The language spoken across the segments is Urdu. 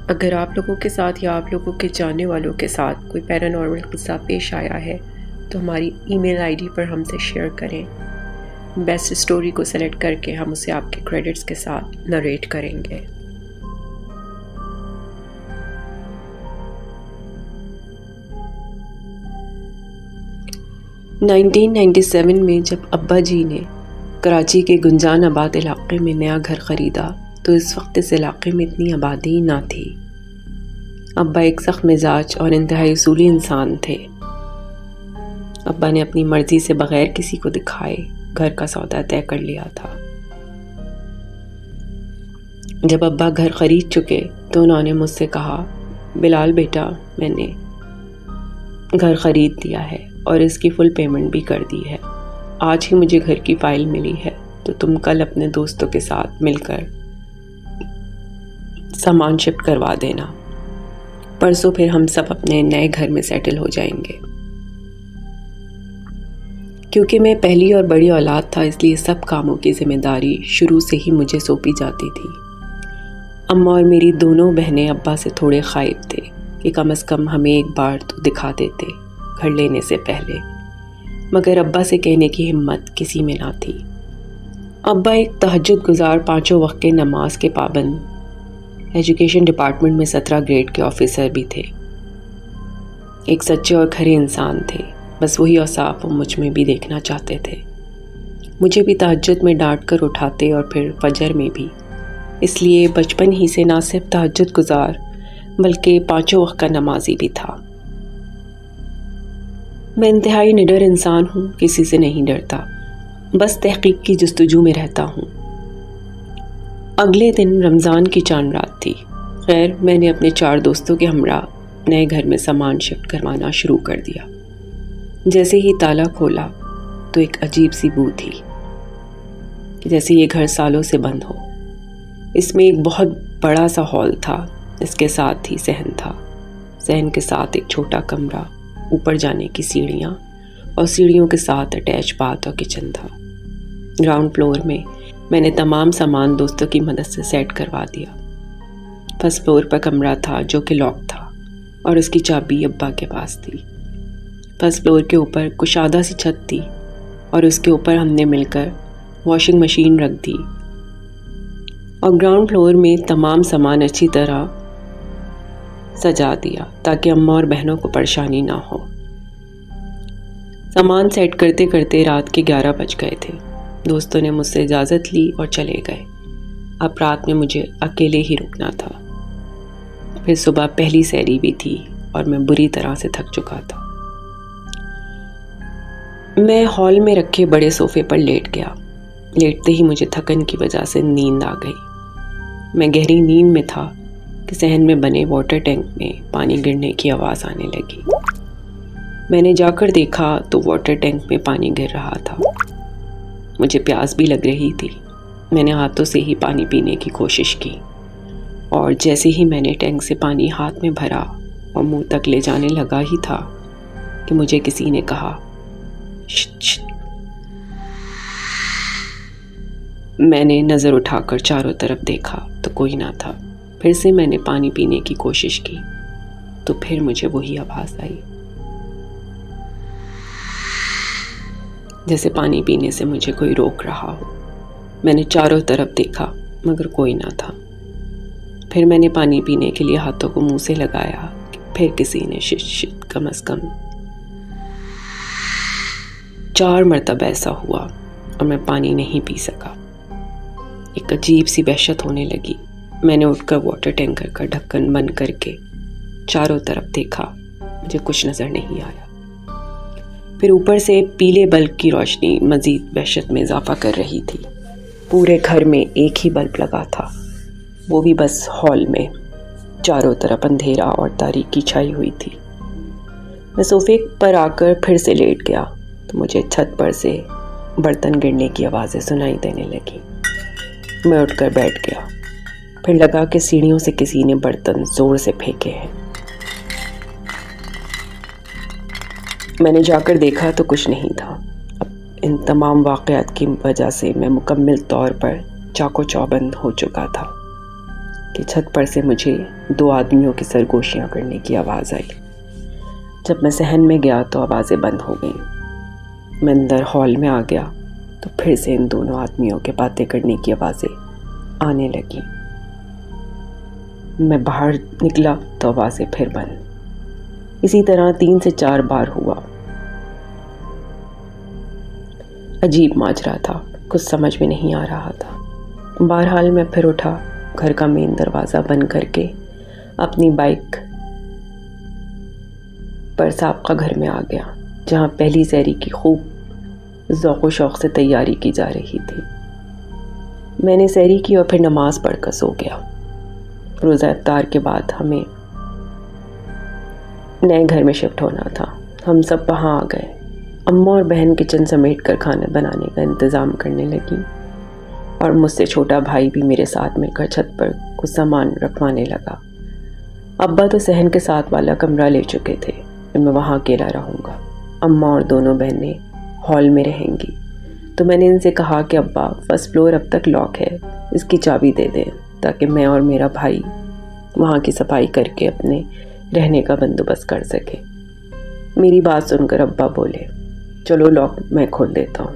اگر آپ لوگوں کے ساتھ یا آپ لوگوں کے جاننے والوں کے ساتھ کوئی پیرانارمل قصہ پیش آیا ہے تو ہماری ای میل آئی ڈی پر ہم سے شیئر کریں. بیسٹ اسٹوری کو سلیکٹ کر کے ہم اسے آپ کے کریڈٹس کے ساتھ نریٹ کریں گے. (1997) میں جب ابا جی نے کراچی کے گنجان آباد علاقے میں نیا گھر خریدا تو اس وقت اس علاقے میں اتنی آبادی نہ تھی. ابا ایک سخت مزاج اور انتہائی اصولی انسان تھے. ابا نے اپنی مرضی سے بغیر کسی کو دکھائے گھر کا سودا طے کر لیا تھا. جب ابا گھر خرید چکے تو انہوں نے مجھ سے کہا، بلال بیٹا، میں نے گھر خرید دیا ہے اور اس کی فل پیمنٹ بھی کر دی ہے. آج ہی مجھے گھر کی فائل ملی ہے تو تم کل اپنے دوستوں کے ساتھ مل کر سامان شفٹ کروا دینا. پرسوں پھر ہم سب اپنے نئے گھر میں سیٹل ہو جائیں گے. کیونکہ میں پہلی اور بڑی اولاد تھا اس لیے سب کاموں کی ذمہ داری شروع سے ہی مجھے سونپی جاتی تھی. اماں اور میری دونوں بہنیں ابا سے تھوڑے خائف تھے کہ کم از کم ہمیں ایک بار تو دکھا دیتے گھر لینے سے پہلے، مگر ابا سے کہنے کی ہمت کسی میں نہ تھی. ابا ایک تہجد گزار 5 وقت کے نماز کے پابند، ایجوکیشن ڈپارٹمنٹ میں 17 گریڈ کے آفیسر بھی تھے. ایک سچے اور کھرے انسان تھے. بس وہی اوصاف وہ مجھ میں بھی دیکھنا چاہتے تھے. مجھے بھی تہجد میں ڈانٹ کر اٹھاتے اور پھر فجر میں بھی. اس لیے بچپن ہی سے نہ صرف تہجد گزار بلکہ 5 وقت کا نمازی بھی تھا. میں انتہائی نڈر انسان ہوں، کسی سے نہیں ڈرتا، بس تحقیق کی جستجو میں رہتا ہوں. اگلے دن رمضان کی چاند رات تھی. خیر، میں نے اپنے 4 دوستوں کے ہمراہ نئے گھر میں سامان شفٹ کروانا شروع کر دیا. جیسے ہی تالا کھولا تو ایک عجیب سی بو تھی کہ جیسے یہ گھر سالوں سے بند ہو. اس میں ایک بہت بڑا سا ہال تھا، اس کے ساتھ ہی صحن تھا. صحن کے ساتھ ایک چھوٹا کمرہ، اوپر جانے کی سیڑھیاں اور سیڑھیوں کے ساتھ اٹیچ باتھ اور کچن تھا. گراؤنڈ فلور میں نے تمام سامان دوستوں کی مدد سے سیٹ کروا دیا. فرسٹ فلور پر کمرہ تھا جو کہ لاک تھا اور اس کی چابی ابا کے پاس تھی. فرسٹ فلور کے اوپر کشادہ سی چھت تھی اور اس کے اوپر ہم نے مل کر واشنگ مشین رکھ دی اور گراؤنڈ فلور میں تمام سامان اچھی طرح سجا دیا تاکہ اماں اور بہنوں کو پریشانی نہ ہو. سامان سیٹ کرتے کرتے رات کے 11 بج گئے تھے. دوستوں نے مجھ سے اجازت لی اور چلے گئے. اب رات میں مجھے اکیلے ہی رکنا تھا. پھر صبح پہلی سحری بھی تھی اور میں بری طرح سے تھک چکا تھا. میں ہال میں رکھے بڑے صوفے پر لیٹ گیا. لیٹتے ہی مجھے تھکن کی وجہ سے نیند آ گئی. میں گہری نیند میں تھا کہ صحن میں بنے واٹر ٹینک میں پانی گرنے کی آواز آنے لگی. میں نے جا کر دیکھا تو واٹر ٹینک میں پانی گر رہا تھا. مجھے پیاس بھی لگ رہی تھی. میں نے ہاتھوں سے ہی پانی پینے کی کوشش کی اور جیسے ہی میں نے ٹینک سے پانی ہاتھ میں بھرا اور منہ تک لے جانے لگا ہی تھا کہ مجھے کسی نے کہا، شت شت. میں نے نظر اٹھا کر چاروں طرف دیکھا تو کوئی نہ تھا. پھر سے میں نے پانی پینے کی کوشش کی تو پھر مجھے وہی آواز آئی، جیسے پانی پینے سے مجھے کوئی روک رہا ہو. میں نے چاروں طرف دیکھا مگر کوئی نہ تھا. پھر میں نے پانی پینے کے لیے ہاتھوں کو منہ سے لگایا. پھر کسی نے شت شت کم از کم 4 مرتبہ ایسا ہوا اور میں پانی نہیں پی سکا. ایک عجیب سی وحشت ہونے لگی. میں نے اٹھ کر واٹر ٹینکر کا ڈھکن بند کر کے چاروں طرف دیکھا. مجھے کچھ نظر نہیں آیا. پھر اوپر سے پیلے بلب کی روشنی مزید وحشت میں اضافہ کر رہی تھی. پورے گھر میں ایک ہی بلب لگا تھا، وہ بھی بس ہال میں. چاروں طرف اندھیرا اور تاریکی چھائی ہوئی تھی. میں صوفے پر آ کر پھر سے لیٹ گیا تو مجھے چھت پر سے برتن گرنے کی آوازیں سنائی دینے لگی. میں اٹھ کر بیٹھ گیا. پھر لگا کہ سیڑھیوں سے کسی نے برتن زور سے پھینکے ہیں. میں نے جا کر دیکھا تو کچھ نہیں تھا. اب ان تمام واقعات کی وجہ سے میں مکمل طور پر چاقو چوبند ہو چکا تھا. کہ چھت پر سے مجھے 2 آدمیوں کی سرگوشیاں کرنے کی آواز آئی۔ جب میں صحن میں گیا تو آوازیں بند ہو گئیں۔ میں اندر ہال میں آ گیا تو پھر سے ان دونوں آدمیوں کے باتیں کرنے کی آوازیں آنے لگیں۔ میں باہر نکلا تو آوازیں پھر بند۔ اسی طرح 3 سے 4 بار ہوا۔ عجیب ماجرا تھا، کچھ سمجھ میں نہیں آ رہا تھا۔ بہرحال میں پھر اٹھا، گھر کا مین دروازہ بند کر کے اپنی بائک پر سابقہ گھر میں آ گیا، جہاں پہلی سحری کی خوب ذوق و شوق سے تیاری کی جا رہی تھی۔ میں نے سحری کی اور پھر نماز پڑھ کر سو گیا۔ روزہ افطار کے بعد ہمیں نئے گھر میں شفٹ ہونا تھا۔ ہم سب وہاں آ گئے۔ اماں اور بہن کچن سمیٹ کر کھانا بنانے کا انتظام کرنے لگی اور مجھ سے چھوٹا بھائی بھی میرے ساتھ مل کر چھت پر کچھ سامان رکھوانے لگا۔ ابا تو صحن کے ساتھ والا کمرہ لے چکے تھے، میں وہاں اکیلا رہوں گا۔ اماں اور دونوں بہنیں ہال میں رہیں گی، تو میں نے ان سے کہا کہ ابا 1st فلور اب تک لاک ہے، اس کی چابی دے دیں تاکہ میں اور میرا بھائی وہاں کی صفائی کر کے اپنے رہنے کا بندوبست کر سکے۔ میری بات سن کر ابا بولے، چلو لاک میں کھول دیتا ہوں۔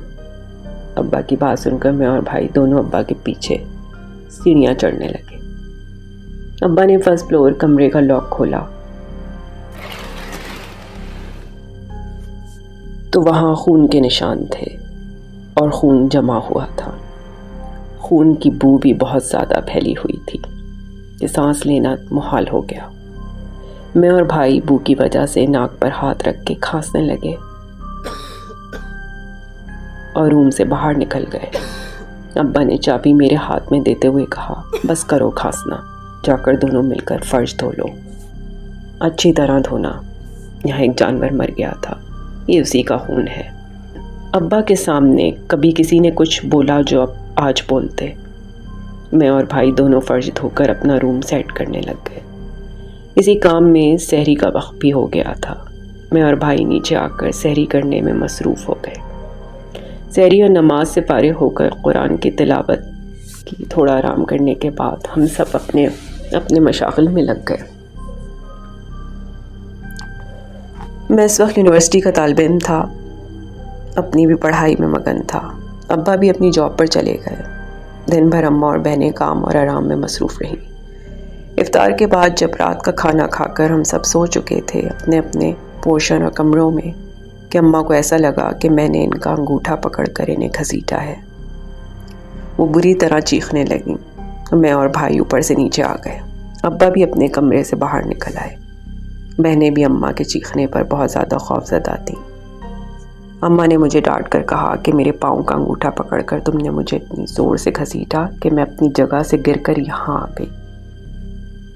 ابا کی بات سن کر میں اور بھائی دونوں ابا کے پیچھے سیڑھیاں چڑھنے لگے۔ ابا نے 1st فلور کمرے کا لاک کھولا تو وہاں خون کے نشان تھے اور خون جمع ہوا تھا۔ خون کی بو بھی بہت زیادہ پھیلی ہوئی تھی کہ سانس لینا محال ہو گیا۔ میں اور بھائی بو کی وجہ سے ناک پر ہاتھ رکھ کے کھانسنے لگے اور روم سے باہر نکل گئے۔ ابا نے چابی میرے ہاتھ میں دیتے ہوئے کہا، بس کرو کھانسنا، جا کر دونوں مل کر فرش دھو لو، اچھی طرح دھونا، یہاں ایک جانور مر گیا تھا، یہ اسی کا خون ہے۔ ابا کے سامنے کبھی کسی نے کچھ بولا جو اب آج بولتے۔ میں اور بھائی دونوں فرش دھو کر اپنا روم سیٹ کرنے لگ گئے۔ اسی کام میں سحری کا وقت بھی ہو گیا تھا۔ میں اور بھائی نیچے آ کر سحری کرنے میں مصروف ہو گئے۔ سحری اور نماز سے فارغ ہو کر قرآن کی تلاوت کی، تھوڑا آرام کرنے کے بعد ہم سب اپنے اپنے مشاغل میں لگ گئے۔ میں اس وقت یونیورسٹی کا طالب علم تھا، اپنی بھی پڑھائی میں مگن تھا۔ ابا بھی اپنی جاب پر چلے گئے۔ دن بھر اماں اور بہنیں کام اور آرام میں مصروف رہیں۔ افطار کے بعد جب رات کا کھانا کھا کر ہم سب سو چکے تھے اپنے اپنے پورشن اور کمروں میں، کہ اماں کو ایسا لگا کہ میں نے ان کا انگوٹھا پکڑ کر انہیں گھسیٹا ہے۔ وہ بری طرح چیخنے لگیں۔ میں اور بھائی اوپر سے نیچے آ گئے۔ ابا بھی اپنے کمرے سے باہر نکل آئے۔ بہنیں بھی اماں کے چیخنے پر بہت زیادہ خوف زدہ تھیں۔ اماں نے مجھے ڈانٹ کر کہا کہ میرے پاؤں کا انگوٹھا پکڑ کر تم نے مجھے اتنی زور سے گھسیٹا کہ میں اپنی جگہ سے گر کر یہاں آ گئی۔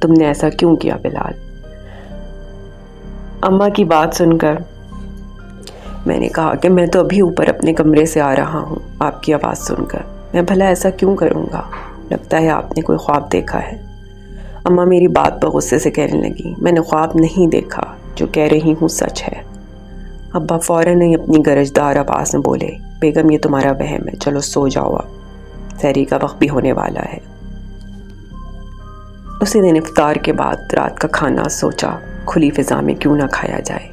تم نے ایسا کیوں کیا بلال؟ اماں کی بات سن کر میں نے کہا کہ میں تو ابھی اوپر اپنے کمرے سے آ رہا ہوں آپ کی آواز سن کر، میں بھلا ایسا کیوں کروں گا؟ لگتا ہے آپ نے کوئی خواب دیکھا ہے۔ اماں میری بات پر غصے سے کہنے لگی، میں نے خواب نہیں دیکھا، جو کہہ رہی ہوں سچ ہے۔ ابا فوراً ہی اپنی گرجدار آواز میں بولے، بیگم یہ تمہارا وہم ہے، چلو سو جاؤ، اب سحری کا وقت بھی ہونے والا ہے۔ اسی دن افطار کے بعد رات کا کھانا سوچا کھلی فضا میں کیوں نہ کھایا جائے،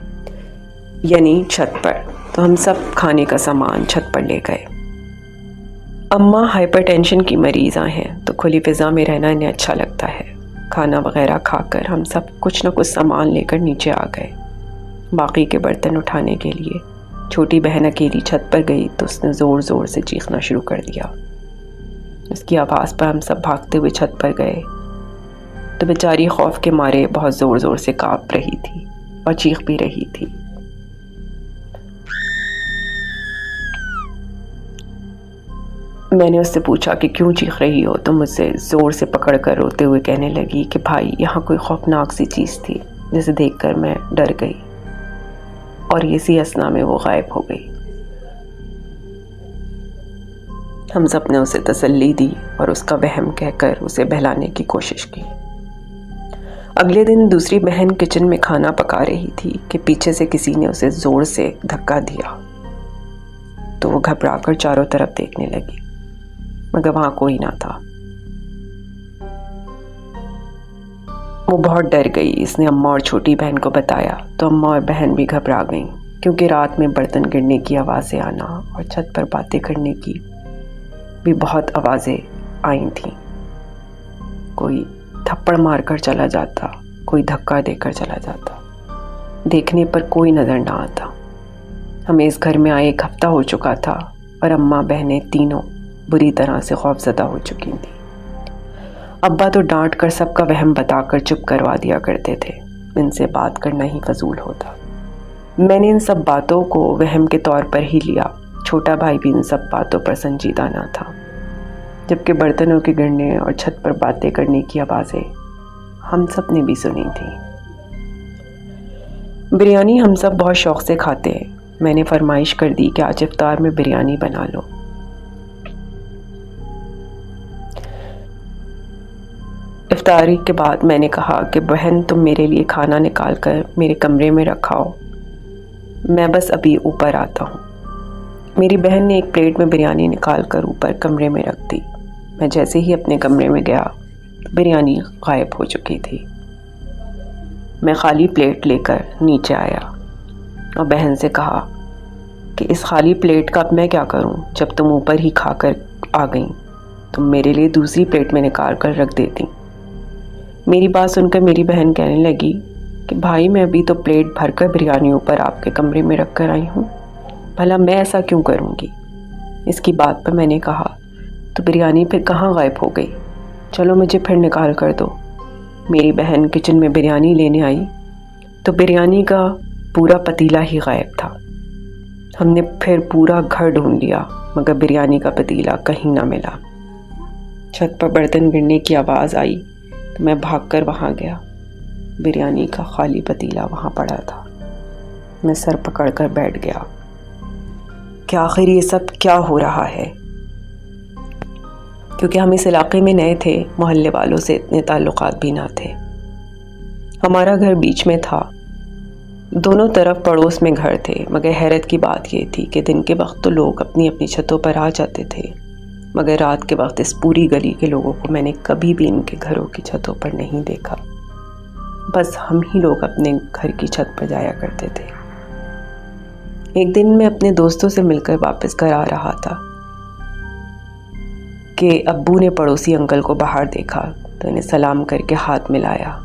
یعنی چھت پر، تو ہم سب کھانے کا سامان چھت پر لے گئے۔ اماں ہائپر ٹینشن کی مریضاں ہیں تو کھلی فضا میں رہنا انہیں اچھا لگتا ہے۔ کھانا وغیرہ کھا کر ہم سب کچھ نہ کچھ سامان لے کر نیچے آ گئے۔ باقی کے برتن اٹھانے کے لیے چھوٹی بہن اکیلی چھت پر گئی تو اس نے زور زور سے چیخنا شروع کر دیا۔ اس کی آواز پر ہم سب بھاگتے ہوئے چھت پر گئے تو بیچاری خوف کے مارے بہت زور زور سے کانپ رہی تھی اور چیخ بھی رہی تھی۔ میں نے اس سے پوچھا کہ کیوں چیخ رہی ہو، تو مجھ سے زور سے پکڑ کر روتے ہوئے کہنے لگی کہ بھائی یہاں کوئی خوفناک سی چیز تھی جسے دیکھ کر میں ڈر گئی اور اسی اثنا میں وہ غائب ہو گئی۔ ہم سب نے اسے تسلی دی اور اس کا وہم کہہ کر اسے بہلانے کی کوشش کی۔ اگلے دن دوسری بہن کچن میں کھانا پکا رہی تھی کہ پیچھے سے کسی نے اسے زور سے دھکا دیا تو وہ گھبرا کر چاروں طرف دیکھنے لگی، مگر وہاں کوئی نہ تھا۔ وہ بہت ڈر گئی. اس نے اماں اور چھوٹی بہن کو بتایا تو اماں اور بہن بھی گھبرا گئیں، کیونکہ رات میں برتن گرنے کی آوازیں آنا اور چھت پر باتیں کرنے کی بھی بہت آوازیں آئی تھیں. کوئی تھپڑ مار کر چلا جاتا، کوئی دھکا دے کر چلا جاتا. دیکھنے پر کوئی نظر نہ آتا. ہمیں اس گھر میں آئے 1 ہفتہ ہو چکا تھا اور اماں بہنیں تینوں بری طرح سے خوفزدہ ہو چکی تھیں. ابا تو ڈانٹ کر سب کا وہم بتا کر چپ کروا دیا کرتے تھے. ان سے بات کرنا ہی فضول ہوتا. میں نے ان سب باتوں کو وہم کے طور پر ہی لیا. چھوٹا بھائی بھی ان سب باتوں پر سنجیدہ نہ تھا، جبکہ برتنوں کے گرنے اور چھت پر باتیں کرنے کی آوازیں ہم سب نے بھی سنی تھی. بریانی ہم سب بہت شوق سے کھاتے ہیں. میں نے فرمائش کر دی کہ آج افطار میں بریانی بنا لو. افطاری کے بعد میں نے کہا کہ بہن تم میرے لیے کھانا نکال کر میرے کمرے میں رکھاؤ، میں بس ابھی اوپر آتا ہوں. میری بہن نے ایک پلیٹ میں بریانی نکال کر اوپر کمرے میں رکھ دی. میں جیسے ہی اپنے کمرے میں گیا بریانی غائب ہو چکی تھی. میں خالی پلیٹ لے کر نیچے آیا اور بہن سے کہا کہ اس خالی پلیٹ کا اب میں کیا کروں؟ جب تم اوپر ہی کھا کر آ گئیں تم میرے لیے دوسری پلیٹ میں نکال کر رکھ دیتی. میری بات سن کر میری بہن کہنے لگی کہ بھائی میں ابھی تو پلیٹ بھر کر بریانی اوپر آپ کے کمرے میں رکھ کر آئی ہوں، بھلا میں ایسا کیوں کروں گی؟ اس کی بات پر میں نے کہا تو بریانی پھر کہاں غائب ہو گئی؟ چلو مجھے پھر نکال کر دو. میری بہن کچن میں بریانی لینے آئی تو بریانی کا پورا پتیلا ہی غائب تھا. ہم نے پھر پورا گھر ڈھونڈ لیا مگر بریانی کا پتیلا کہیں نہ ملا. چھت پر برتن گرنے کی آواز آئی تو میں بھاگ کر وہاں گیا. بریانی کا خالی پتیلا وہاں پڑا تھا. میں سر پکڑ کر بیٹھ گیا کہ آخر یہ سب کیا ہو رہا ہے. کیونکہ ہم اس علاقے میں نئے تھے، محلے والوں سے اتنے تعلقات بھی نہ تھے. ہمارا گھر بیچ میں تھا، دونوں طرف پڑوس میں گھر تھے. مگر حیرت کی بات یہ تھی کہ دن کے وقت تو لوگ اپنی اپنی چھتوں پر آ جاتے تھے، مگر رات کے وقت اس پوری گلی کے لوگوں کو میں نے کبھی بھی ان کے گھروں کی چھتوں پر نہیں دیکھا. بس ہم ہی لوگ اپنے گھر کی چھت پر جایا کرتے تھے. ایک دن میں اپنے دوستوں سے مل کر واپس گھر آ رہا تھا کہ ابو نے پڑوسی انکل کو باہر دیکھا تو انہیں سلام کر کے ہاتھ ملایا.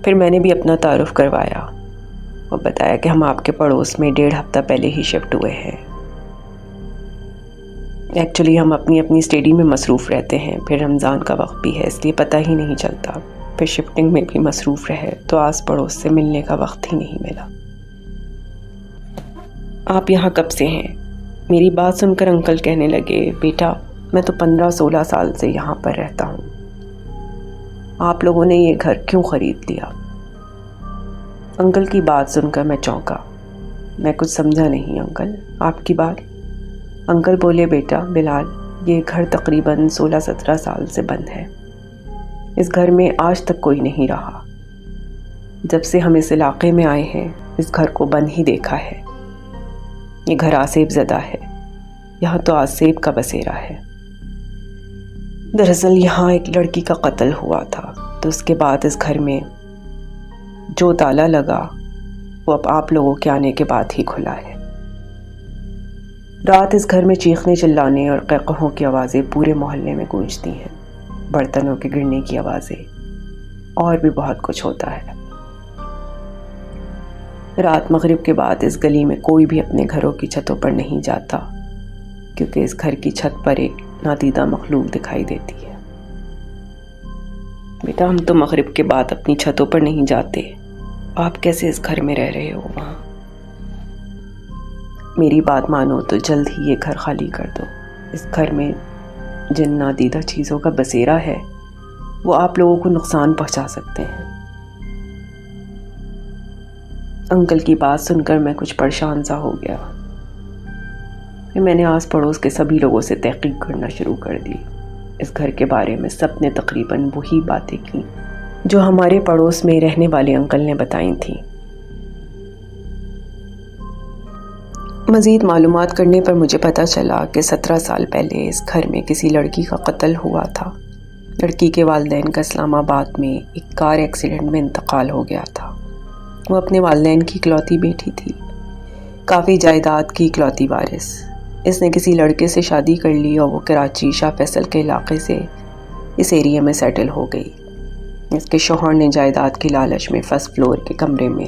پھر میں نے بھی اپنا تعارف کروایا اور بتایا کہ ہم آپ کے پڑوس میں 1.5 ہفتہ پہلے ہی شفٹ ہوئے ہیں. ایکچولی ہم اپنی اپنی اسٹڈی میں مصروف رہتے ہیں، پھر رمضان کا وقت بھی ہے اس لیے پتہ ہی نہیں چلتا. پھر شفٹنگ میں بھی مصروف رہے تو آس پڑوس سے ملنے کا وقت ہی نہیں ملا. آپ یہاں کب سے ہیں؟ میری بات سن کر انکل کہنے لگے بیٹا میں تو 15-16 سال سے یہاں پر رہتا ہوں. آپ لوگوں نے یہ گھر کیوں خرید لیا؟ انکل کی بات سن کر میں چونکا. میں کچھ سمجھا نہیں انکل آپ کی بات. انکل بولے بیٹا بلال یہ گھر تقریباً 16-17 سال سے بند ہے. اس گھر میں آج تک کوئی نہیں رہا. جب سے ہم اس علاقے میں آئے ہیں اس گھر کو بند ہی دیکھا ہے. یہ گھر آصف زدہ ہے، یہاں تو آصف کا بسیرا ہے. دراصل یہاں ایک لڑکی کا قتل ہوا تھا تو اس کے بعد اس گھر میں جو تالا لگا وہ اب آپ لوگوں کے آنے کے بعد ہی کھلا ہے. رات اس گھر میں چیخنے چلانے اور قہقہوں کی آوازیں پورے محلے میں گونجتی ہیں. برتنوں کے گرنے کی آوازیں اور بھی بہت کچھ ہوتا ہے. رات مغرب کے بعد اس گلی میں کوئی بھی اپنے گھروں کی چھتوں پر نہیں جاتا کیونکہ اس گھر کی چھت پر ایک نادیدہ مخلوق دکھائی دیتی ہے. بیٹا ہم تو مغرب کے بعد اپنی چھتوں پر نہیں جاتے، آپ کیسے اس گھر میں رہ رہے ہو وہاں؟ میری بات مانو تو جلد ہی یہ گھر خالی کر دو. اس گھر میں جن نادیدہ چیزوں کا بسیرا ہے وہ آپ لوگوں کو نقصان پہنچا سکتے ہیں. انکل کی بات سن کر میں کچھ پریشان سا ہو گیا. پھر میں نے آس پڑوس کے سبھی لوگوں سے تحقیق کرنا شروع کر دی. اس گھر کے بارے میں سب نے تقریباً وہی باتیں کی جو ہمارے پڑوس میں رہنے والے انکل نے بتائی تھیں. مزید معلومات کرنے پر مجھے پتہ چلا کہ 17 سال پہلے اس گھر میں کسی لڑکی کا قتل ہوا تھا لڑکی کے والدین کا اسلام آباد میں ایک کار ایکسیڈنٹ میں انتقال ہو گیا تھا۔ وہ اپنے والدین کی اکلوتی بیٹی تھی، کافی جائیداد کی اکلوتی وارث۔ اس نے کسی لڑکے سے شادی کر لی اور وہ کراچی شاہ فیصل کے علاقے سے اس ایریا میں سیٹل ہو گئی۔ اس کے شوہر نے جائیداد کی لالچ میں فرسٹ فلور کے کمرے میں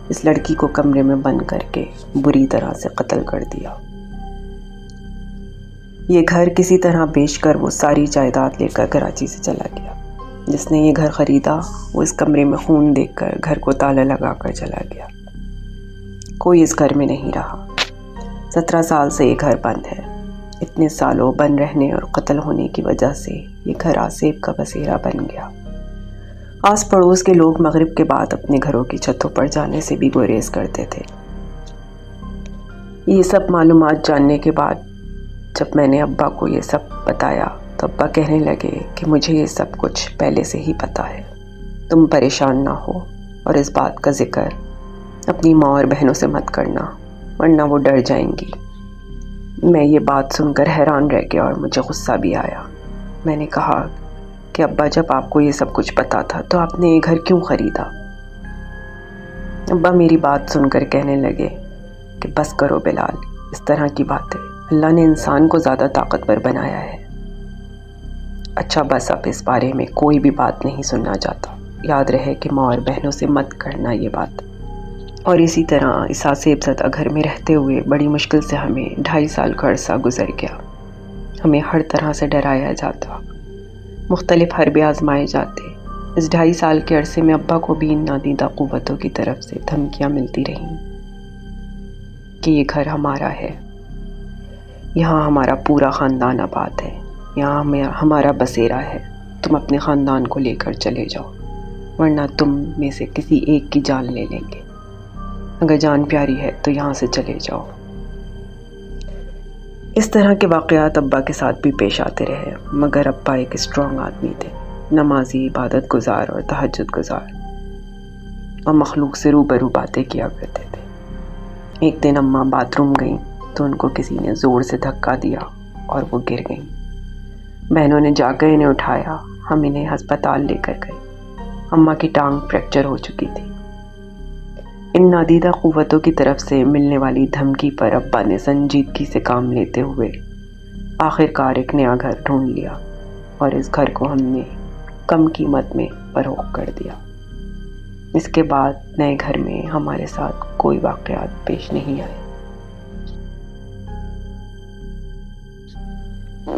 اس لڑکی کو کمرے میں بند کر کے بری طرح سے قتل کر دیا۔ یہ گھر کسی طرح بیچ کر وہ ساری جائیداد لے کر کراچی سے چلا گیا۔ جس نے یہ گھر خریدا وہ اس کمرے میں خون دیکھ کر گھر کو تالا لگا کر چلا گیا۔ کوئی اس گھر میں نہیں رہا۔ 17 سال سے یہ گھر بند ہے۔ اتنے سالوں بند رہنے اور قتل ہونے کی وجہ سے یہ گھر آسیب کا بسیرا بن گیا۔ آس پڑوس کے لوگ مغرب کے بعد اپنے گھروں کی چھتوں پر جانے سے بھی گریز کرتے تھے۔ یہ سب معلومات جاننے کے بعد جب میں نے ابا کو یہ سب بتایا تو ابا کہنے لگے کہ مجھے یہ سب کچھ پہلے سے ہی پتہ ہے، تم پریشان نہ ہو اور اس بات کا ذکر اپنی ماں اور بہنوں سے مت کرنا ورنہ وہ ڈر جائیں گی۔ میں یہ بات سن کر حیران رہ گیا اور مجھے غصہ بھی آیا۔ میں نے کہا کہ ابا جب آپ کو یہ سب کچھ پتا تھا تو آپ نے یہ گھر کیوں خریدا؟ ابا میری بات سن کر کہنے لگے کہ بس کرو بلال، اس طرح کی باتیں، اللہ نے انسان کو زیادہ طاقتور بنایا ہے۔ اچھا بس اب اس بارے میں کوئی بھی بات نہیں سننا چاہتا، یاد رہے کہ ماں اور بہنوں سے مت کرنا یہ بات۔ اور اسی طرح اس آسیب زدہ گھر میں رہتے ہوئے بڑی مشکل سے ہمیں 2.5 سال کا عرصہ گزر گیا۔ ہمیں ہر طرح سے ڈرایا جاتا، مختلف حربے آزمائے جاتے۔ اس 2.5 سال کے عرصے میں ابا کو بھی ان نادیدہ قوتوں کی طرف سے دھمکیاں ملتی رہیں کہ یہ گھر ہمارا ہے، یہاں ہمارا پورا خاندان آباد ہے، یہاں ہمارا بسیرا ہے، تم اپنے خاندان کو لے کر چلے جاؤ ورنہ تم میں سے کسی ایک کی جان لے لیں گے، اگر جان پیاری ہے تو یہاں سے چلے جاؤ۔ اس طرح کے واقعات ابا کے ساتھ بھی پیش آتے رہے، مگر ابا ایک اسٹرانگ آدمی تھے، نمازی، عبادت گزار اور تہجد گزار، اور مخلوق سے روبرو باتیں کیا کرتے تھے۔ ایک دن اماں باتھ روم گئیں تو ان کو کسی نے زور سے دھکا دیا اور وہ گر گئیں۔ بہنوں نے جا کر انہیں اٹھایا، ہم انہیں ہسپتال لے کر گئے۔ اماں کی ٹانگ فریکچر ہو چکی تھی۔ ان نادیدہ قوتوں کی طرف سے ملنے والی دھمکی پر ابا نے سنجیدگی سے کام لیتے ہوئے آخر کار ایک نیا گھر ڈھونڈ لیا اور اس گھر کو ہم نے کم قیمت میں فروخت کر دیا۔ اس کے بعد نئے گھر میں ہمارے ساتھ کوئی واقعات پیش نہیں آئے۔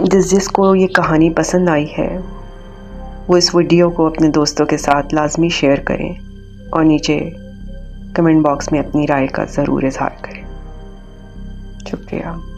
جس کو یہ کہانی پسند آئی ہے وہ اس ویڈیو کو اپنے دوستوں کے ساتھ لازمی شیئر کریں اور نیچے کمنٹ باکس میں اپنی رائے کا ضرور اظہار کریں۔ شکریہ۔